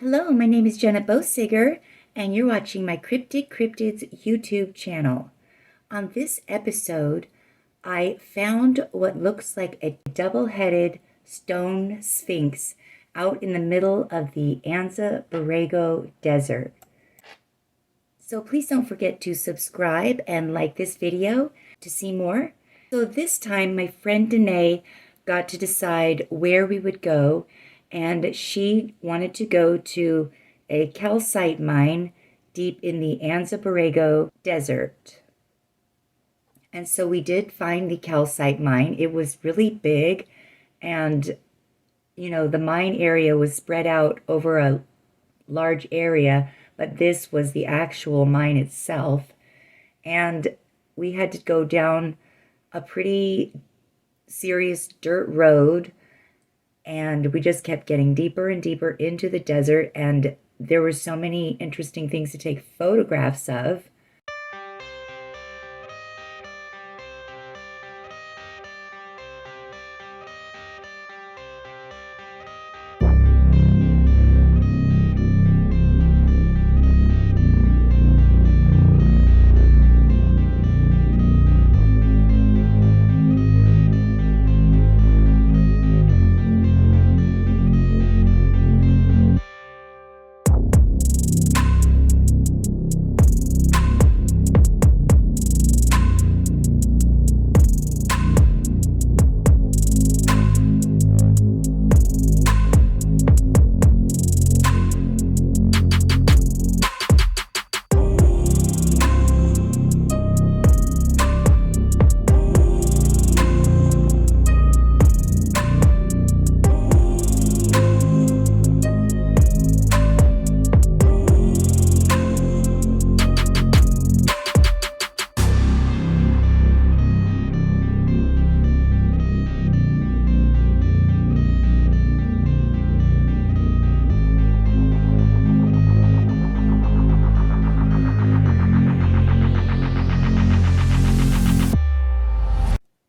Hello, my name is Jenna Bosiger, and you're watching my Cryptid Cryptids YouTube channel. On this episode, I found what looks like a double-headed stone sphinx out in the middle of the Anza Borrego Desert. So please don't forget to subscribe and like this video to see more. So this time, my friend Danae got to decide where we would go, and she wanted to go to a calcite mine deep in the Anza Borrego Desert. And so we did find the calcite mine. It was really big, and the mine area was spread out over a large area, but this was the actual mine itself. And we had to go down a pretty serious dirt road, and we just kept getting deeper and deeper into the desert, and there were so many interesting things to take photographs of.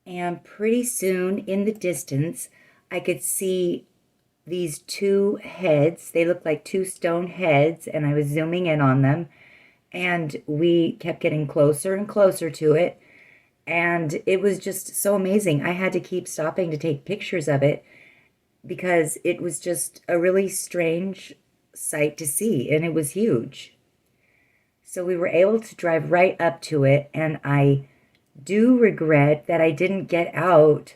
And pretty soon in the distance, I could see these two heads. They looked like two stone heads, and I was zooming in on them. And we kept getting closer and closer to it. And it was just so amazing. I had to keep stopping to take pictures of it because it was just a really strange sight to see, and it was huge. So we were able to drive right up to it, and I do regret that I didn't get out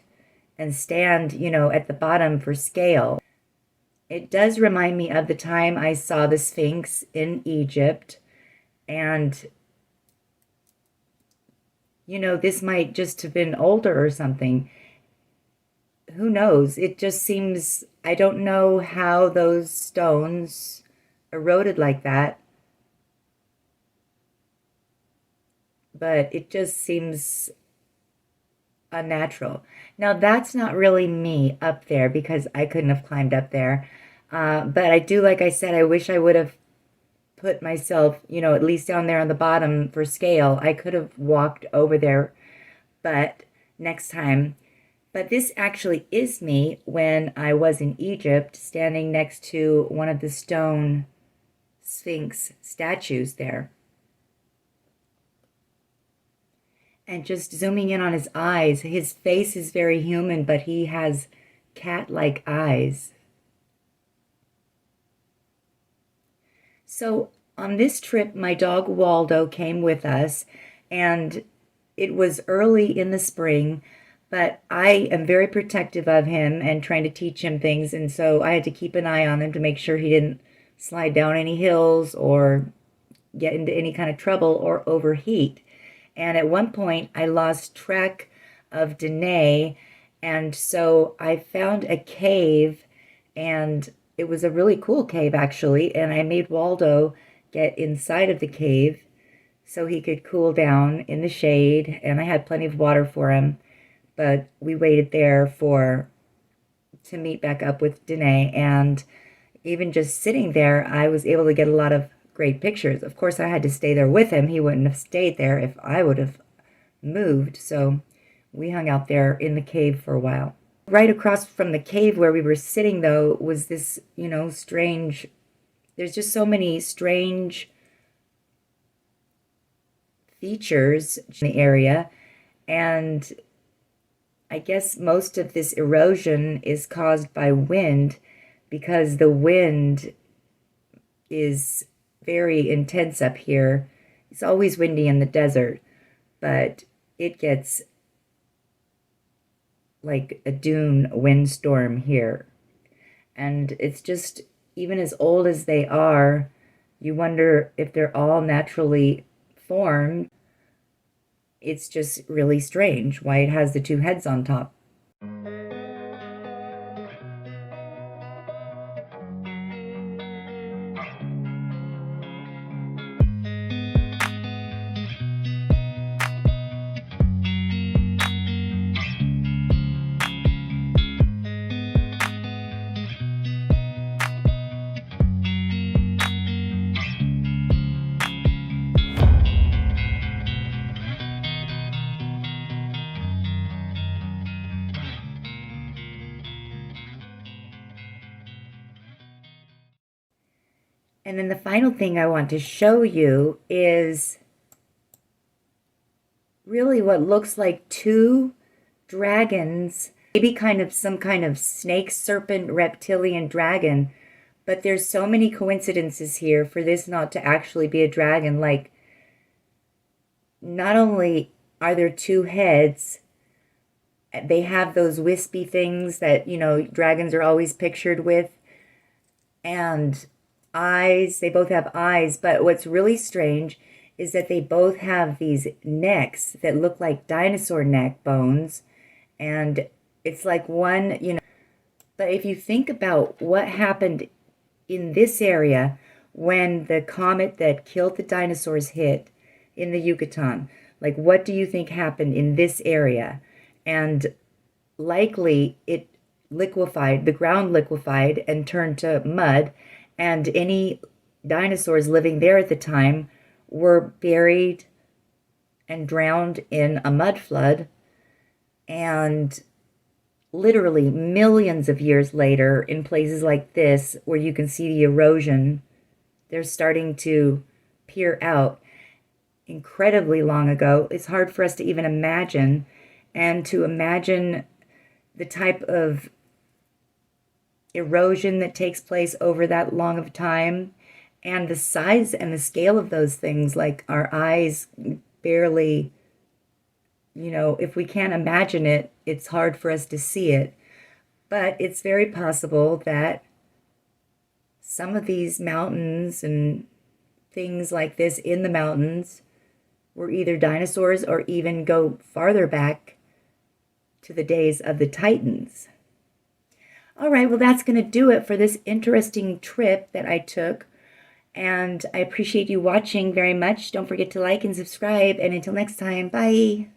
and stand, at the bottom for scale. It does remind me of the time I saw the Sphinx in Egypt, and, this might just have been older or something. Who knows? It just seems, I don't know how those stones eroded like that, but it just seems unnatural. Now, that's not really me up there because I couldn't have climbed up there. But I do, like I said, I wish I would have put myself, at least down there on the bottom for scale. I could have walked over there, but next time. But this actually is me when I was in Egypt, standing next to one of the stone Sphinx statues there. And just zooming in on his eyes, his face is very human, but he has cat-like eyes. So on this trip, my dog Waldo came with us, and it was early in the spring, but I am very protective of him and trying to teach him things, and so I had to keep an eye on him to make sure he didn't slide down any hills or get into any kind of trouble or overheat. And at one point, I lost track of Danae, and so I found a cave, and it was a really cool cave, actually, and I made Waldo get inside of the cave so he could cool down in the shade, and I had plenty of water for him, but we waited there to meet back up with Danae, and even just sitting there, I was able to get a lot of great pictures. Of course, I had to stay there with him. He wouldn't have stayed there if I would have moved, so we hung out there in the cave for a while. Right across from the cave where we were sitting, though, was this, strange there's just so many strange features in the area. And I guess most of this erosion is caused by wind, because the wind is very intense up here. It's always windy in the desert, but it gets like a dune windstorm here. And it's just, even as old as they are, you wonder if they're all naturally formed. It's just really strange why it has the two heads on top. And then the final thing I want to show you is really what looks like two dragons, maybe kind of some kind of snake, serpent, reptilian dragon. But there's so many coincidences here for this not to actually be a dragon. Like, not only are there two heads, they have those wispy things that, you know, dragons are always pictured with, and eyes. They both have eyes, but what's really strange is that they both have these necks that look like dinosaur neck bones, and it's like one, you know. But if you think about what happened in this area when the comet that killed the dinosaurs hit in the Yucatan, like, what do you think happened in this area? And likely it liquefied, the ground liquefied and turned to mud, and any dinosaurs living there at the time were buried and drowned in a mud flood. And literally millions of years later, in places like this where you can see the erosion, they're starting to peer out. Incredibly long ago, it's hard for us to even imagine, and to imagine the type of erosion that takes place over that long of time, and the size and the scale of those things. Like, our eyes barely, you know, if we can't imagine it, it's hard for us to see it. But it's very possible that some of these mountains and things like this in the mountains were either dinosaurs, or even go farther back to the days of the Titans. All right, well, that's going to do it for this interesting trip that I took. And I appreciate you watching very much. Don't forget to like and subscribe. And until next time, bye.